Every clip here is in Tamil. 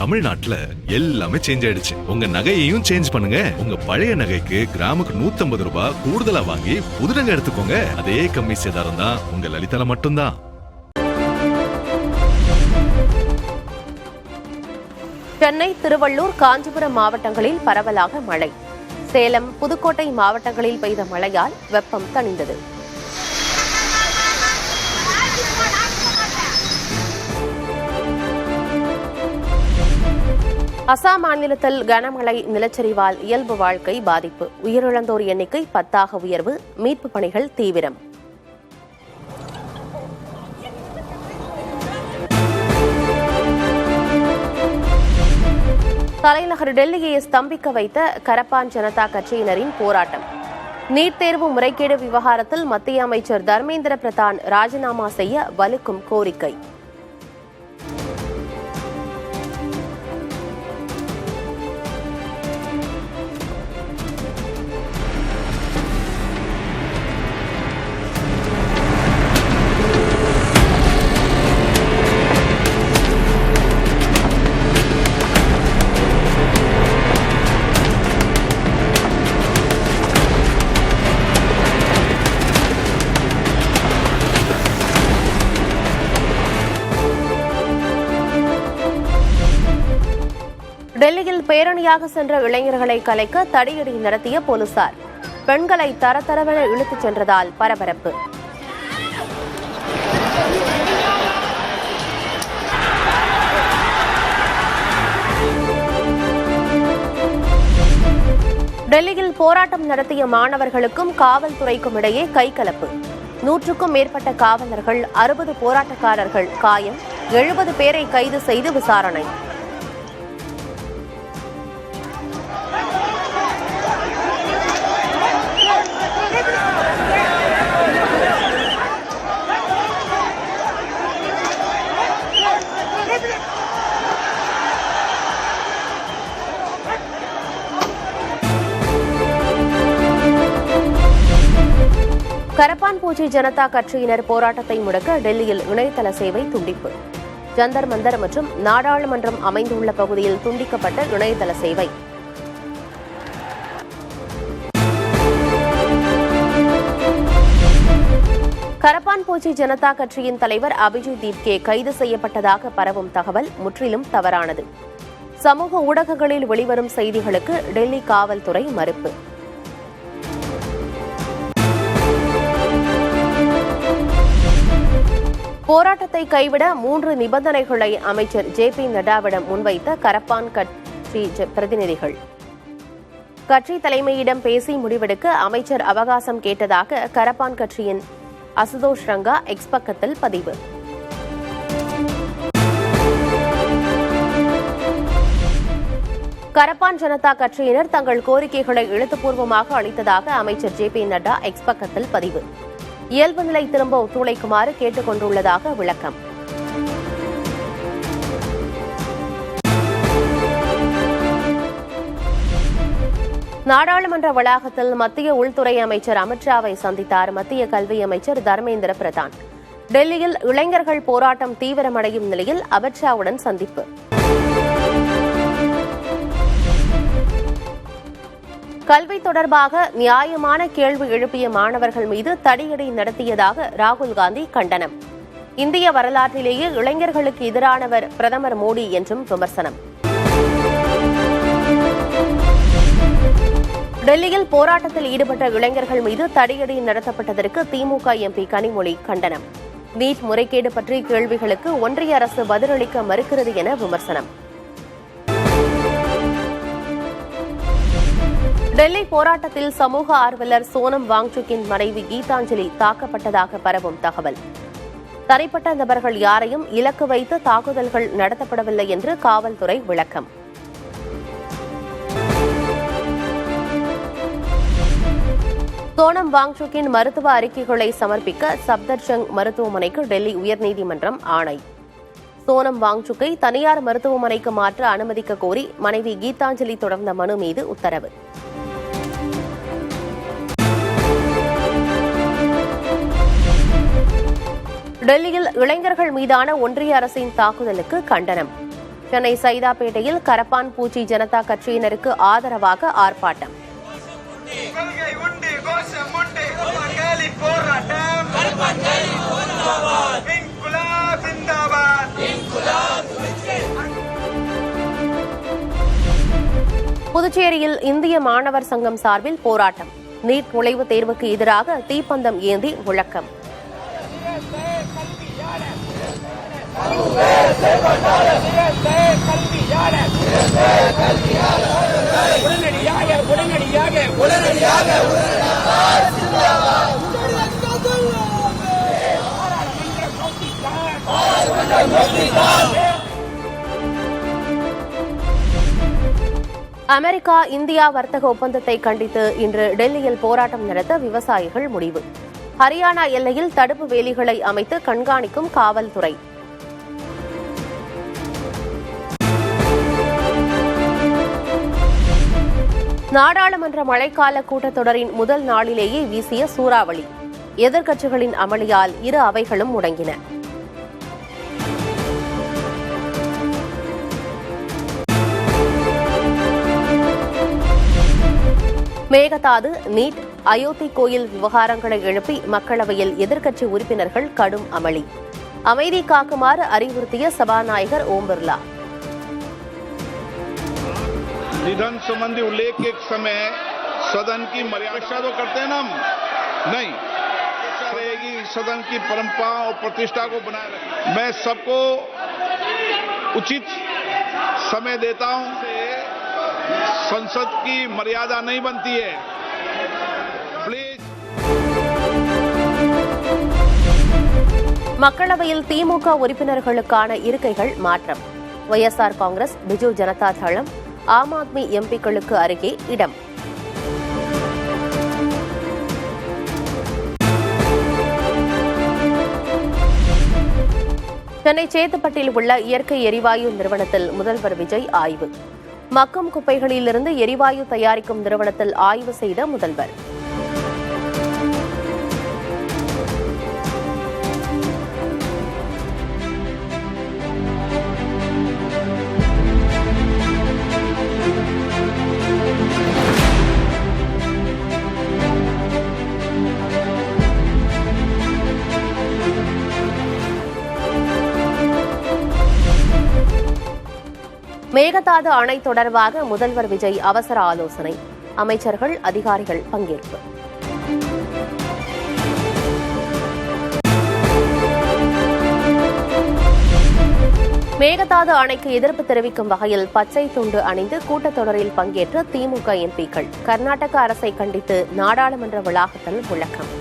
தமிழ்நாட்டுல எல்லாமே சேஞ்ச் ஆயிடுச்சு. உங்க நகையையும் சேஞ்ச் பண்ணுங்க. உங்க பழைய நகைக்கு கிராமுக்கு 150 ரூபாய் கூடுதலா வாங்கி புது நகை எடுத்துக்கோங்க. அதே கம்மி சேதாரம் தான் உங்க லலிதால மட்டும்தான். சென்னை, திருவள்ளூர், காஞ்சிபுரம் மாவட்டங்களில் பரவலாக மழை. சேலம், புதுக்கோட்டை மாவட்டங்களில் பெய்த மழையால் வெப்பம் தணிந்தது. அசாம் மாநிலத்தில் கனமழை, நிலச்சரிவால் இயல்பு வாழ்க்கை பாதிப்பு. உயிரிழந்தோர் எண்ணிக்கை 10 உயர்வு. மீட்பு பணிகள் தீவிரம். தலைநகர் டெல்லியை ஸ்தம்பிக்க வைத்த கரப்பான் ஜனதா கட்சியினரின் போராட்டம். நீட் தேர்வு முறைகேடு விவகாரத்தில் மத்திய அமைச்சர் தர்மேந்திர பிரதான் ராஜினாமா செய்ய வலுக்கும் கோரிக்கை. டெல்லியில் பேரணியாக சென்ற இளைஞர்களை கலைக்க தடியடி நடத்திய போலீசார். பெண்களை தரதரவென இழுத்துச் சென்றதால் பரபரப்பு. டெல்லியில் போராட்டம் நடத்திய மாணவர்களுக்கும் காவல்துறைக்கும் இடையே கைகலப்பு. 100க்கும் மேற்பட்ட காவலர்கள், 60 போராட்டக்காரர்கள் காயம், 70 பேரை கைது செய்து விசாரணை. கரப்பான் பூச்சி ஜனதா கட்சியினர் போராட்டத்தை முடக்க டெல்லியில் இணையதள சேவை துண்டிப்பு. ஜந்தர் மந்தர் மற்றும் நாடாளுமன்றம் அமைந்துள்ள பகுதியில் துண்டிக்கப்பட்ட இணையதள சேவை. கரப்பான் பூச்சி ஜனதா கட்சியின் தலைவர் அபிஜித் தீப்கே கைது செய்யப்பட்டதாக பரவும் தகவல் முற்றிலும் தவறானது. சமூக ஊடகங்களில் வெளிவரும் செய்திகளுக்கு டெல்லி காவல்துறை மறுப்பு. போராட்டத்தை கைவிட 3 நிபந்தனைகளை அமைச்சர் JP நட்டாவிடம் முன்வைத்த கரப்பான் கட்சி பிரதிநிதிகள். கட்சி தலைமையிடம் பேசி முடிவெடுக்க அமைச்சர் அவகாசம் கேட்டதாக கரப்பான் கட்சியின் அசுதோஷ் ரங்கா எக்ஸ் பக்கத்தில் பதிவு. கரப்பான் ஜனதா கட்சியினர் தங்கள் கோரிக்கைகளை எழுத்துப்பூர்வமாக அளித்ததாக அமைச்சர் JP நட்டா எக்ஸ் பக்கத்தில் பதிவு. இயல்பு நிலை திரும்ப ஒத்துழைக்குமாறு கேட்டுக் கொண்டுள்ளதாக விளக்கம். நாடாளுமன்ற வளாகத்தில் மத்திய உள்துறை அமைச்சர் அமித்ஷாவை சந்தித்தார் மத்திய கல்வி அமைச்சர் தர்மேந்திர பிரதான். டெல்லியில் இளைஞர்கள் போராட்டம் தீவிரமடையும் நிலையில் அமித்ஷாவுடன் சந்திப்பு. கல்வி தொடர்பாக நியாயமான கேள்வி எழுப்பிய மாணவர்கள் மீது தடியடி நடத்தியதாக ராகுல் காந்தி கண்டனம். இந்திய வரலாற்றிலேயே இளைஞர்களுக்கு எதிரானவர் பிரதமர் மோடி என்றும் விமர்சனம். டெல்லியில் போராட்டத்தில் ஈடுபட்ட இளைஞர்கள் மீது தடியடி நடத்தப்பட்டதற்கு திமுக MP கனிமொழி கண்டனம். நீட் முறைகேடு பற்றி கேள்விகளுக்கு ஒன்றிய அரசு பதிலளிக்க மறுக்கிறது என விமர்சனம். டெல்லி போராட்டத்தில் சமூக ஆர்வலர் சோனம் வாங்சுக்கின் மனைவி கீதாஞ்சலி தாக்கப்பட்டதாக பரவும் தகவல். தனிப்பட்ட நபர்கள் யாரையும் இலக்கு வைத்து தாக்குதல்கள் நடத்தப்படவில்லை என்று காவல்துறை விளக்கம். சோனம் வாங்சுக்கின் மருத்துவ அறிக்கைகளை சமர்ப்பிக்க சப்தர்ஜங் மருத்துவமனைக்கு டெல்லி உயர்நீதிமன்றம் ஆணை. சோனம் வாங்சுக்கை தனியார் மருத்துவமனைக்கு மாற்ற அனுமதிக்க கோரி மனைவி கீதாஞ்சலி தொடர்ந்த மனு மீது உத்தரவு. டெல்லியில் இளைஞர்கள் மீதான ஒன்றிய அரசின் தாக்குதலுக்கு கண்டனம். சென்னை சைதாப்பேட்டையில் கரப்பான் பூச்சி ஜனதா கட்சியினருக்கு ஆதரவாக ஆர்ப்பாட்டம். புதுச்சேரியில் இந்திய மாணவர் சங்கம் சார்பில் போராட்டம். நீட் நுழைவுத் தேர்வுக்கு எதிராக தீப்பந்தம் ஏந்தி முழக்கம். அமெரிக்கா இந்தியா வர்த்தக ஒப்பந்தத்தை கண்டித்து இன்று டெல்லியில் போராட்டம் நடத்த விவசாயிகள் முடிவு. ஹரியானா எல்லையில் தடுப்பு வேலிகளை அமைத்து கண்காணிக்கும் காவல்துறை. நாடாளுமன்ற மழைக்கால கூட்டத்தொடரின் முதல் நாளிலேயே வீசிய சூறாவளி. எதிர்க்கட்சிகளின் அமளியால் இரு அவைகளும் முடங்கின. மேகதாது, நீட், அயோத்தி கோயில் விவகாரங்களை எழுப்பி மக்களவையில் எதிர்க்கட்சி உறுப்பினர்கள் கடும் அமளி. அமைதி காக்குமாறு அறிவுறுத்திய சபாநாயகர் ஓம் பிர்லா. निधन संबंधी उल्लेख के समय सदन की मर्यादा तो करते हैं ना हम नहीं रहेगी, सदन की परंपरा और प्रतिष्ठा को बनाए रखें। मैं सबको उचित समय देता हूं। संसद की मर्यादा नहीं बनती है, प्लीज। மக்களவையில் திமுக உறுப்பினர்களுக்கான இருக்கைகள் மாற்றம். ஒய்எஸ்ஆர் காங்கிரஸ், பிஜு ஜனதா தளம், ஆம் ஆத்மி எம்பிக்களுக்கு அருகே இடம். சென்னை சேத்துப்பட்டில் உள்ள இயற்கை எரிவாயு நிறுவனத்தில் முதல்வர் விஜய் ஆய்வு. மக்கும் குப்பைகளிலிருந்து எரிவாயு தயாரிக்கும் நிறுவனத்தில் ஆய்வு செய்த முதல்வர். மேகதாது அணை தொடர்பாக முதல்வர் விஜய் அவசர ஆலோசனை. அமைச்சர்கள், அதிகாரிகள் பங்கேற்பு. மேகதாது அணைக்கு எதிர்ப்பு தெரிவிக்கும் வகையில் பச்சை துண்டு அணிந்து கூட்டத்தொடரில் பங்கேற்ற திமுக எம்பிக்கள். கர்நாடக அரசை கண்டித்து நாடாளுமன்ற வளாகத்தில் முழக்கம்.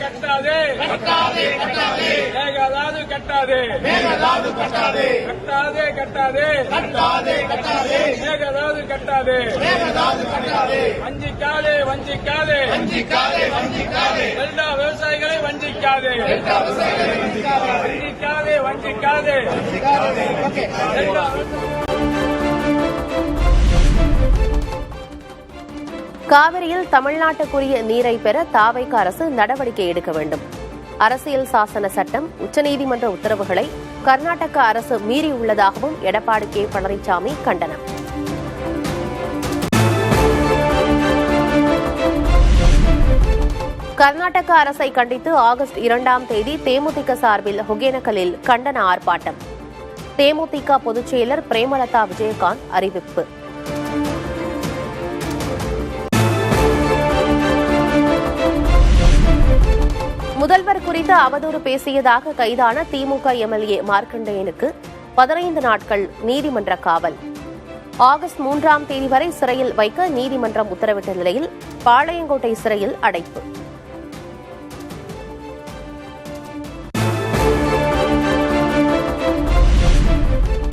கட்டாதே கட்டாதே கட்டாதே மேகதாது கட்டாதே மேகதாது கட்டாதே கட்டாதே கட்டாதே கட்டாதே கட்டாதே மேகதாது கட்டாதே மேகதாது கட்டாதே வஞ்சிக்காதே வஞ்சிக்காதே வஞ்சிக்காதே வஞ்சிக்காதே எல்லா விவசாயிகளை வஞ்சிக்காதே எல்லா விவசாயிகளை வஞ்சிக்காதே வஞ்சிக்காதே வஞ்சிக்காதே எல்லா காவிரியில் தமிழ்நாட்டுக்குரிய நீரை பெற தாவைக்க அரசு நடவடிக்கை எடுக்க வேண்டும். அரசியல் சாசன சட்டம், உச்சநீதிமன்ற உத்தரவுகளை கர்நாடக அரசு மீறியுள்ளதாகவும் எடப்பாடி கே பழனிசாமி கண்டனம். கர்நாடக அரசை கண்டித்து ஆகஸ்ட் 2ஆம் தேதி தேமுதிக சார்பில் ஒகேனக்கலில் கண்டன ஆர்ப்பாட்டம். தேமுதிக பொதுச் செயலர் பிரேமலதா விஜயகாந்த் அறிவிப்பு. முதல்வர் குறித்து அவதூறு பேசியதாக கைதான திமுக எம்எல்ஏ மார்க்கண்டேயனுக்கு 15 நாட்கள் நீதிமன்ற காவல். ஆகஸ்ட் 3ஆம் தேதி வரை சிறையில் வைக்க நீதிமன்றம் உத்தரவிட்ட நிலையில் பாளையங்கோட்டை சிறையில் அடைப்பு.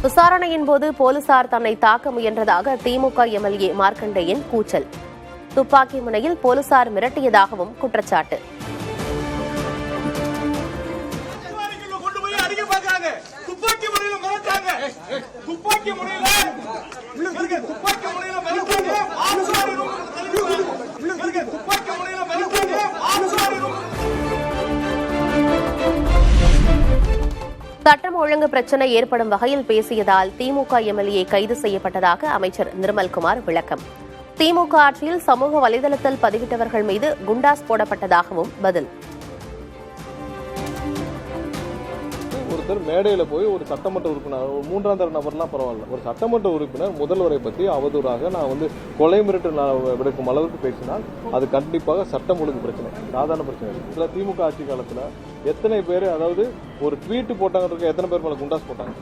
விசாரணையின் போது போலீசார் தன்னை தாக்க முயன்றதாக திமுக எம்எல்ஏ மார்க்கண்டேயன் கூச்சல். துப்பாக்கி முனையில் போலீசார் மிரட்டியதாகவும் குற்றச்சாட்டு. சட்டம் ஒழுங்கு பிரச்சினை ஏற்படும் வகையில் பேசியதால் திமுக எம்எல்ஏ கைது செய்யப்பட்டதாக அமைச்சர் நிர்மல்குமார் விளக்கம். திமுக ஆட்சியில் சமூக வலைதளத்தில் பதிவிட்டவர்கள் மீது குண்டாஸ் போடப்பட்டதாகவும் பதில். ஒருத்தர் மேடையில் போய் ஒரு சட்டமன்ற உறுப்பினர், ஒரு மூன்றாம் தர நபர்லாம் பரவாயில்ல, ஒரு சட்டமன்ற உறுப்பினர் முதல்வரை பற்றி அவதூறாக நான் வந்து கொலை மிரட்டு விடுக்கும் அளவுக்கு பேசினால் அது கண்டிப்பாக சட்டம் ஒழுங்கு பிரச்சனை, சாதாரண பிரச்சனை. இதில் திமுக ஆட்சி காலத்தில் எத்தனை பேர், அதாவது ஒரு ட்வீட் போட்டாங்க, எத்தனை பேர் மேலே குண்டாஸ் போட்டாங்க.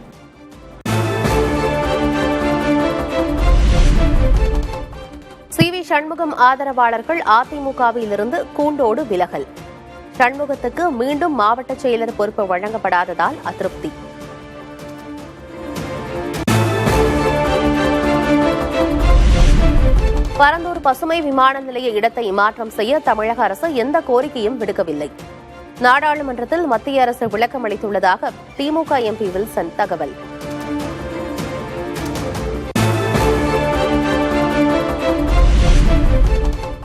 சி.வி. சண்முகம் ஆதரவாளர்கள் அதிமுகவில் இருந்து கூண்டோடு விலகல். சண்முகத்துக்கு மீண்டும் மாவட்ட செயலர் பொறுப்பு வழங்கப்படாததால் அதிருப்தி. பரந்தூர் பசுமை விமான நிலைய இடத்தை மாற்றம் செய்ய தமிழக அரசு எந்த கோரிக்கையும் விடுக்கவில்லை. நாடாளுமன்றத்தில் மத்திய அரசு விளக்கம் அளித்துள்ளதாக திமுக எம்பி வில்சன் தகவல்.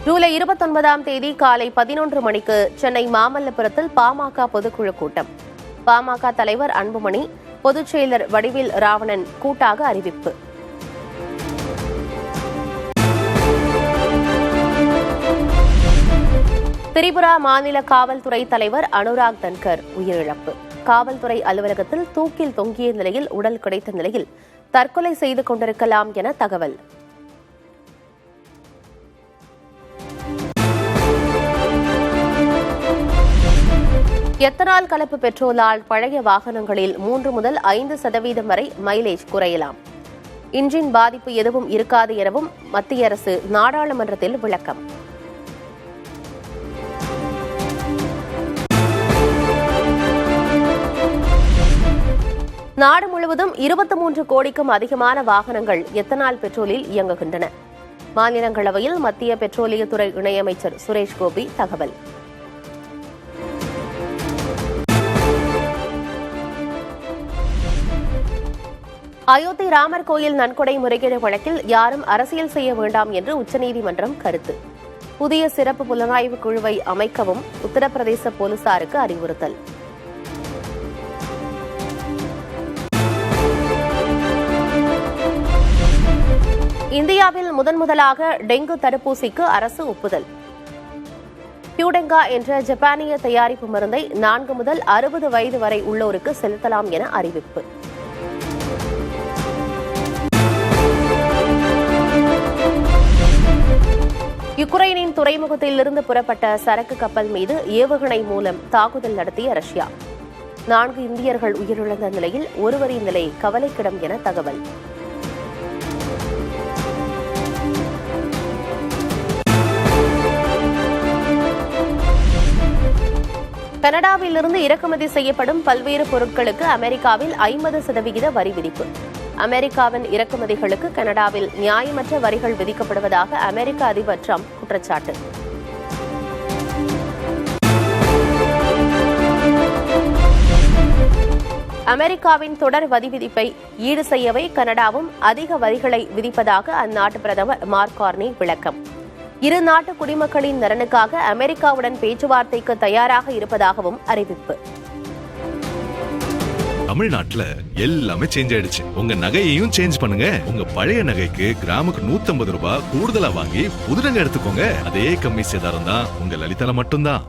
ஜூலை 29ஆம் தேதி காலை 11 மணிக்கு சென்னை மாமல்லபுரத்தில் பாமக பொதுக்குழு கூட்டம். பாமக தலைவர் அன்புமணி, பொதுச் செயலர் வடிவேல் ராவணன் கூட்டாக அறிவிப்பு. திரிபுரா மாநில காவல்துறை தலைவர் அனுராக் தன்கர் உயிரிழப்பு. காவல்துறை அலுவலகத்தில் தூக்கில் தொங்கிய நிலையில் உடல் கிடைத்த நிலையில் தற்கொலை செய்து கொண்டிருக்கலாம் என தகவல். எத்தனால் கலப்பு பெட்ரோலால் பழைய வாகனங்களில் 3 முதல் 5% வரை மைலேஜ் குறையலாம். இன்ஜின் பாதிப்பு எதுவும் இருக்காது எனவும் மத்திய அரசு நாடாளுமன்றத்தில் விளக்கம். நாடு முழுவதும் 23 கோடிக்கும் அதிகமான வாகனங்கள் எத்தனால் பெட்ரோலில் இயங்குகின்றன. மாநிலங்களவையில் மத்திய பெட்ரோலியத்துறை இணையமைச்சர் சுரேஷ் கோபி தகவல். அயோத்தி ராமர் கோயில் நன்கொடை முறைகேடு வழக்கில் யாரும் அரசியல் செய்ய வேண்டாம் என்று உச்சநீதிமன்றம் கருத்து. புதிய சிறப்பு புலனாய்வு குழுவை அமைக்கவும் உத்தரப்பிரதேச போலீசாருக்கு அறிவுறுத்தல். இந்தியாவில் முதன்முதலாக டெங்கு தடுப்பூசிக்கு அரசு ஒப்புதல். கியூடெங்கா என்ற ஜப்பானிய தயாரிப்பு மருந்தை 4 முதல் 60 வயது வரை உள்ளோருக்கு செலுத்தலாம் என அறிவிப்பு. யுக்ரைனின் துறைமுகத்திலிருந்து புறப்பட்ட சரக்கு கப்பல் மீது ஏவுகணை மூலம் தாக்குதல் நடத்திய ரஷ்யா. 4 இந்தியர்கள் உயிரிழந்த நிலையில் ஒருவரின் நிலை கவலைக்கிடம் என தகவல். கனடாவிலிருந்து இறக்குமதி செய்யப்படும் பல்வேறு பொருட்களுக்கு அமெரிக்காவில் 50% வரி விதிப்பு. அமெரிக்காவின் இறக்குமதிகளுக்கு கனடாவில் நியாயமற்ற வரிகள் விதிக்கப்படுவதாக அமெரிக்க அதிபர் டிரம்ப் குற்றச்சாட்டு. அமெரிக்காவின் தொடர் வரி விதிப்பை ஈடு செய்யவே கனடாவும் அதிக வரிகளை விதிப்பதாக அந்நாட்டு பிரதமர் மார்க் கார்னி விளக்கம். இரு நாட்டு குடிமக்களின் நலனுக்காக அமெரிக்காவுடன் பேச்சுவார்த்தைக்கு தயாராக இருப்பதாகவும் அறிவிப்பு. தமிழ்நாட்டுல எல்லாமே சேஞ்ச் ஆயிடுச்சு. உங்க நகையையும் சேஞ்ச் பண்ணுங்க. உங்க பழைய நகைக்கு கிராமுக்கு 150 ரூபாய் கூடுதலா வாங்கி புது நகை எடுத்துக்கோங்க. அதே கம்மி சேதாரம் தான் உங்க லலிதால மட்டும்தான்.